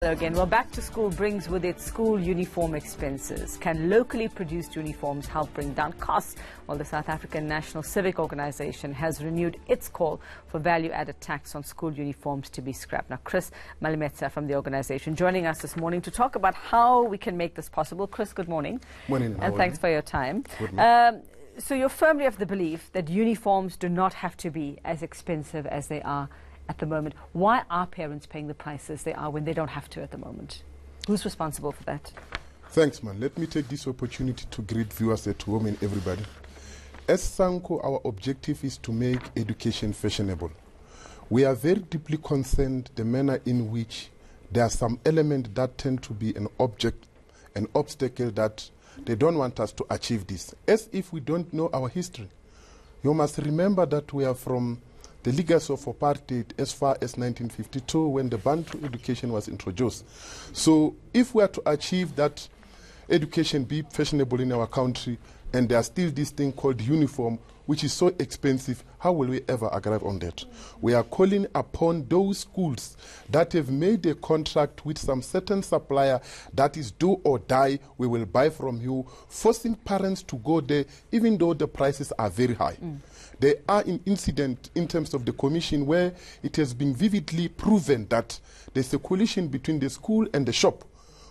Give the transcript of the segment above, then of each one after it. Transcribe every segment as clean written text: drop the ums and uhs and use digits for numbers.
Hello again. Well, back to school brings with it school uniform expenses. Can locally produced uniforms help bring down costs? Well, the South African National Civic Organisation has renewed its call for value-added tax on school uniforms to be scrapped. Now, Chris Malimetsa from the organisation joining us this morning to talk about how we can make this possible. Chris, good morning. Morning. And thanks for your time. Good morning. So you're firmly of the belief that uniforms do not have to be as expensive as they are at the moment. Why are parents paying the prices they are when they don't have to at the moment? Who's responsible for that? Thanks, man. Let me take this opportunity to greet viewers at home and everybody. As SANCO, our objective is to make education fashionable. We are very deeply concerned the manner in which there are some elements that tend to be an obstacle that they don't want us to achieve this. As if we don't know our history. You must remember that we are from the legacy of apartheid as far as 1952 when the Bantu education was introduced. So if we are to achieve that education be fashionable in our country and there are still this thing called uniform which is so expensive, how will we ever arrive on that? We are calling upon those schools that have made a contract with some certain supplier that is do or die, we will buy from you, forcing parents to go there even though the prices are very high. There are an incident in terms of the commission where it has been vividly proven that there's a collision between the school and the shop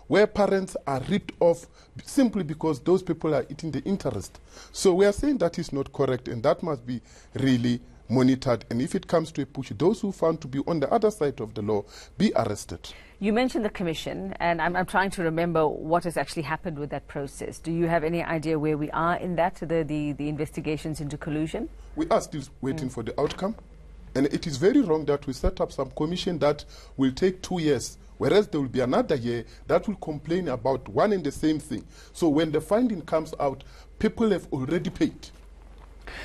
where parents are ripped off simply because those people are eating the interest. So we are saying that is not correct and that must be really monitored. And if it comes to a push, those who found to be on the other side of the law be arrested. You mentioned the commission, and I'm trying to remember what has actually happened with that process. Do you have any idea where we are in that, the investigations into collusion? We are still waiting for the outcome. And it is very wrong that we set up some commission that will take 2 years, whereas there will be another year that will complain about one and the same thing. So when the finding comes out, people have already paid.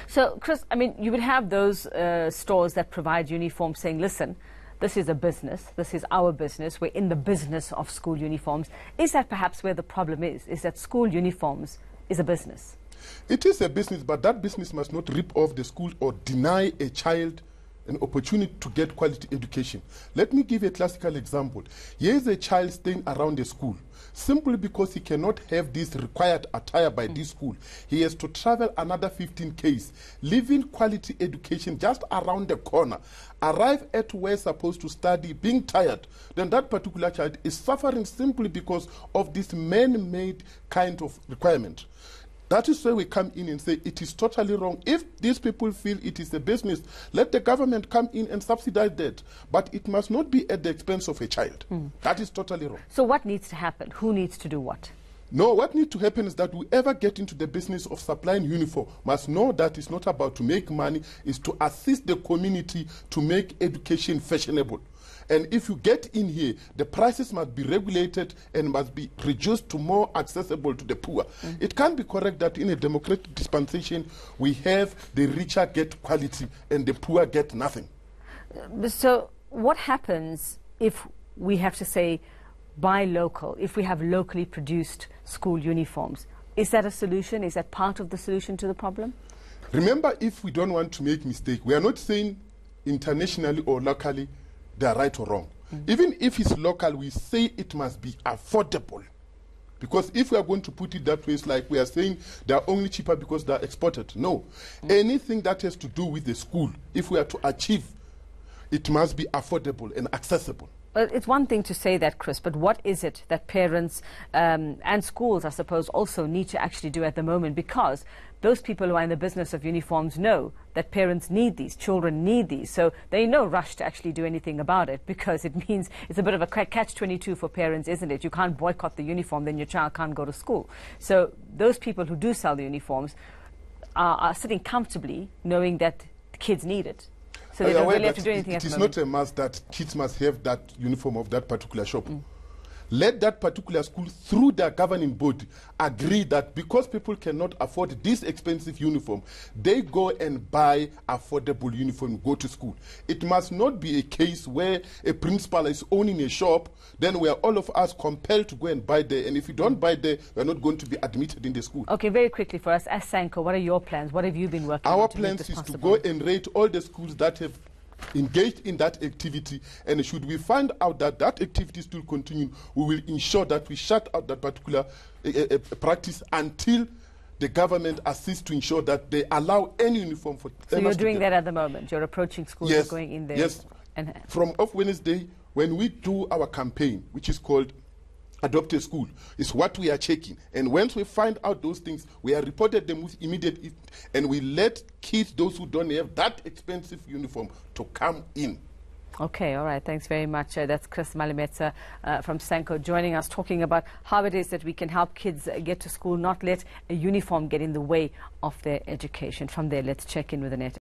So, Chris, I mean, you would have those stores that provide uniforms saying, listen, this is a business, this is our business, we're in the business of school uniforms. Is that perhaps where the problem is that school uniforms is a business? It is a business, but that business must not rip off the school or deny a child an opportunity to get quality education. Let me give a classical example. Here is a child staying around the school. Simply because he cannot have this required attire by this school, he has to travel another 15 km, leaving quality education just around the corner, arrive at where he's supposed to study, being tired. Then that particular child is suffering simply because of this man-made kind of requirement. That is where we come in and say it is totally wrong. If these people feel it is a business, let the government come in and subsidize that. But it must not be at the expense of a child. That is totally wrong. So what needs to happen? Who needs to do what? No, what needs to happen is that whoever get into the business of supplying uniform must know that it's not about to make money, it's to assist the community to make education fashionable. And if you get in here, the prices must be regulated and must be reduced to more accessible to the poor. It can't be correct that in a democratic dispensation, we have the richer get quality and the poor get nothing. So what happens if we have to say buy local, if we have locally produced school uniforms? Is that a solution? Is that part of the solution to the problem? Remember, if we don't want to make mistake, we are not saying internationally or locally they are right or wrong. Even if it's local, we say it must be affordable. Because if we are going to put it that way, it's like we are saying they are only cheaper because they are exported. No. Anything that has to do with the school, if we are to achieve, it must be affordable and accessible. Well, it's one thing to say that, Chris, but what is it that parents and schools, I suppose, also need to actually do at the moment? Because those people who are in the business of uniforms know that parents need these, children need these, so they no rush to actually do anything about it because it means it's a bit of a catch-22 for parents, isn't it? You can't boycott the uniform, then your child can't go to school. So those people who do sell the uniforms are sitting comfortably knowing that the kids need it. So they don't really have to do anything at the moment. It is not a must that kids must have that uniform of that particular shop. Let that particular school, through their governing body, agree that because people cannot afford this expensive uniform, they go and buy affordable uniform, go to school. It must not be a case where a principal is owning a shop, then we are all of us compelled to go and buy there, and if you don't buy there, we are not going to be admitted in the school. Okay, very quickly for us, as SANCO, what are your plans? What have you been working on? Our plans is to go and rate all the schools that have engaged in that activity, and should we find out that that activity still continue, we will ensure that we shut out that particular practice until the government assists to ensure that they allow any uniform for So you're doing that at the moment? You're approaching schools, yes, you're going in there? Yes. From off Wednesday, when we do our campaign, which is called Adopt a School, is what we are checking. And once we find out those things, we are reported them with immediate, and we let kids, those who don't have that expensive uniform, to come in. Okay, all right. Thanks very much. That's Chris Malimetsa from SANCO joining us, talking about how it is that we can help kids get to school, not let a uniform get in the way of their education. From there, let's check in with Annette.